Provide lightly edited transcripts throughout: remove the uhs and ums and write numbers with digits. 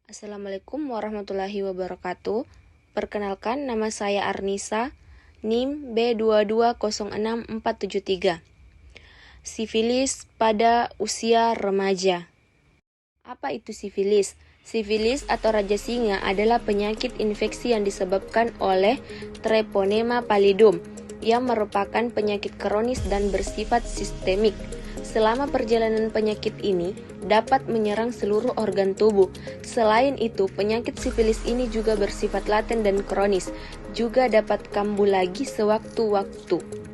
Assalamualaikum warahmatullahi wabarakatuh. Perkenalkan, nama saya Arnisa, NIM B2206473. Sifilis pada usia remaja. Apa itu sifilis? Sifilis atau raja singa adalah penyakit infeksi yang disebabkan oleh Treponema pallidum, yang merupakan penyakit kronis dan bersifat sistemik. Selama perjalanan penyakit ini dapat menyerang seluruh organ tubuh. Selain itu, penyakit sifilis ini juga bersifat laten dan kronis, juga dapat kambuh lagi sewaktu-waktu.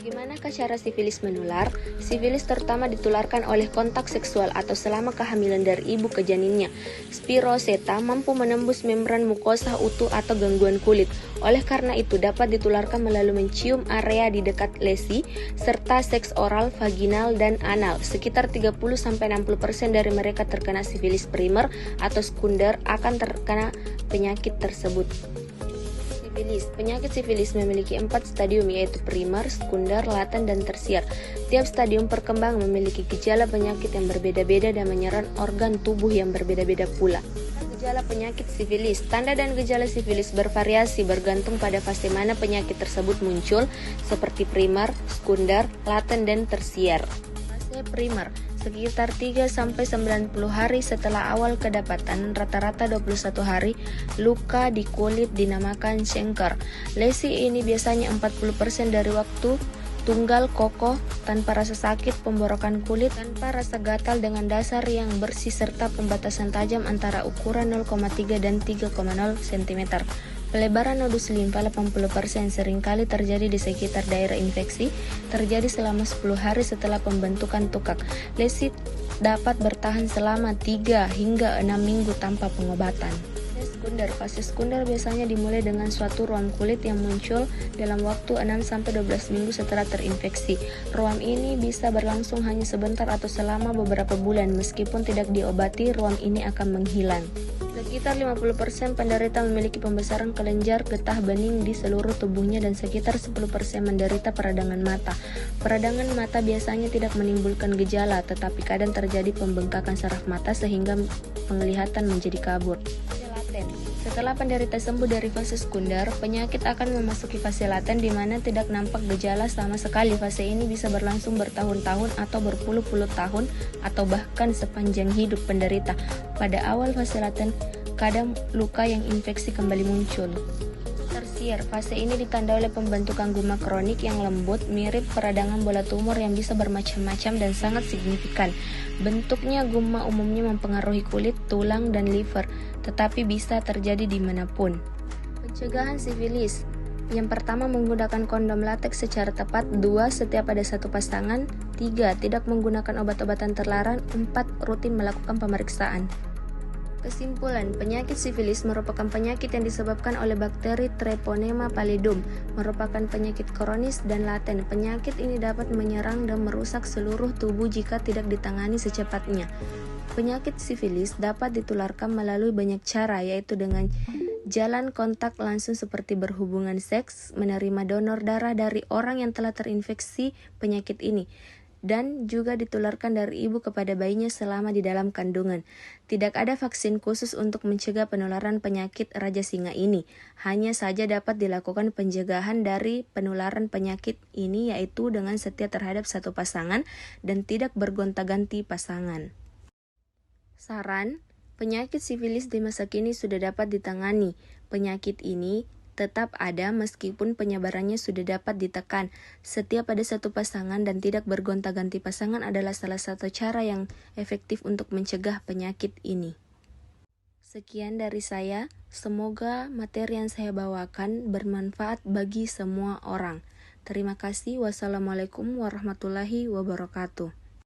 Bagaimanakah cara sifilis menular? Sifilis terutama ditularkan oleh kontak seksual atau selama kehamilan dari ibu ke janinnya. Spiroseta mampu menembus membran mukosa utuh atau gangguan kulit. Oleh karena itu dapat ditularkan melalui mencium area di dekat lesi, serta seks oral, vaginal, dan anal. Sekitar 30-60% dari mereka terkena sifilis primer atau sekunder akan terkena penyakit tersebut. Penyakit sifilis memiliki 4 stadium, yaitu primer, sekunder, laten, dan tersier. Tiap stadium perkembangan memiliki gejala penyakit yang berbeda-beda dan menyerang organ tubuh yang berbeda-beda pula. Gejala penyakit sifilis. Tanda dan gejala sifilis bervariasi bergantung pada fase mana penyakit tersebut muncul, seperti primer, sekunder, laten, dan tersier. Fase primer sekitar 3-90 hari setelah awal kedapatan, rata-rata 21 hari, luka di kulit dinamakan chancre. Lesi ini biasanya 40% dari waktu tunggal, kokoh, tanpa rasa sakit, pemborokan kulit, tanpa rasa gatal dengan dasar yang bersih, serta pembatasan tajam antara ukuran 0,3 dan 3,0 cm. Pelebaran nodus limfa 80% seringkali terjadi di sekitar daerah infeksi, terjadi selama 10 hari setelah pembentukan tukak. Lesi dapat bertahan selama 3 hingga 6 minggu tanpa pengobatan. Fase sekunder biasanya dimulai dengan suatu ruam kulit yang muncul dalam waktu 6-12 minggu setelah terinfeksi. Ruam ini bisa berlangsung hanya sebentar atau selama beberapa bulan. Meskipun tidak diobati, ruam ini akan menghilang. Sekitar 50% penderita memiliki pembesaran kelenjar getah bening di seluruh tubuhnya dan sekitar 10% menderita peradangan mata. Peradangan mata biasanya tidak menimbulkan gejala, tetapi kadang terjadi pembengkakan saraf mata sehingga penglihatan menjadi kabur. Setelah penderita sembuh dari fase sekunder, penyakit akan memasuki fase laten di mana tidak nampak gejala sama sekali. Fase ini bisa berlangsung bertahun-tahun atau berpuluh-puluh tahun atau bahkan sepanjang hidup penderita. Pada awal fase laten, kadang luka yang infeksi kembali muncul. Tersier, fase ini ditandai oleh pembentukan gumma kronik yang lembut, mirip peradangan bola tumor yang bisa bermacam-macam dan sangat signifikan. Bentuknya gumma umumnya mempengaruhi kulit, tulang, dan liver, tetapi bisa terjadi dimanapun. Pencegahan sifilis. Yang pertama, menggunakan kondom lateks secara tepat. 2. Setiap ada satu pasangan. 3. Tidak menggunakan obat-obatan terlarang. 4. Rutin melakukan pemeriksaan. Kesimpulan, penyakit sifilis merupakan penyakit yang disebabkan oleh bakteri Treponema pallidum, merupakan penyakit kronis dan laten. Penyakit ini dapat menyerang dan merusak seluruh tubuh jika tidak ditangani secepatnya. Penyakit sifilis dapat ditularkan melalui banyak cara, yaitu dengan jalan kontak langsung seperti berhubungan seks, menerima donor darah dari orang yang telah terinfeksi penyakit ini, dan juga ditularkan dari ibu kepada bayinya selama di dalam kandungan. Tidak ada vaksin khusus untuk mencegah penularan penyakit raja singa ini. Hanya saja dapat dilakukan pencegahan dari penularan penyakit ini, yaitu dengan setia terhadap satu pasangan dan tidak bergonta-ganti pasangan. Saran, penyakit sifilis di masa kini sudah dapat ditangani. Penyakit ini tetap ada meskipun penyebarannya sudah dapat ditekan. Setiap ada satu pasangan dan tidak bergonta-ganti pasangan adalah salah satu cara yang efektif untuk mencegah penyakit ini. Sekian dari saya, semoga materi yang saya bawakan bermanfaat bagi semua orang. Terima kasih. Wassalamualaikum warahmatullahi wabarakatuh.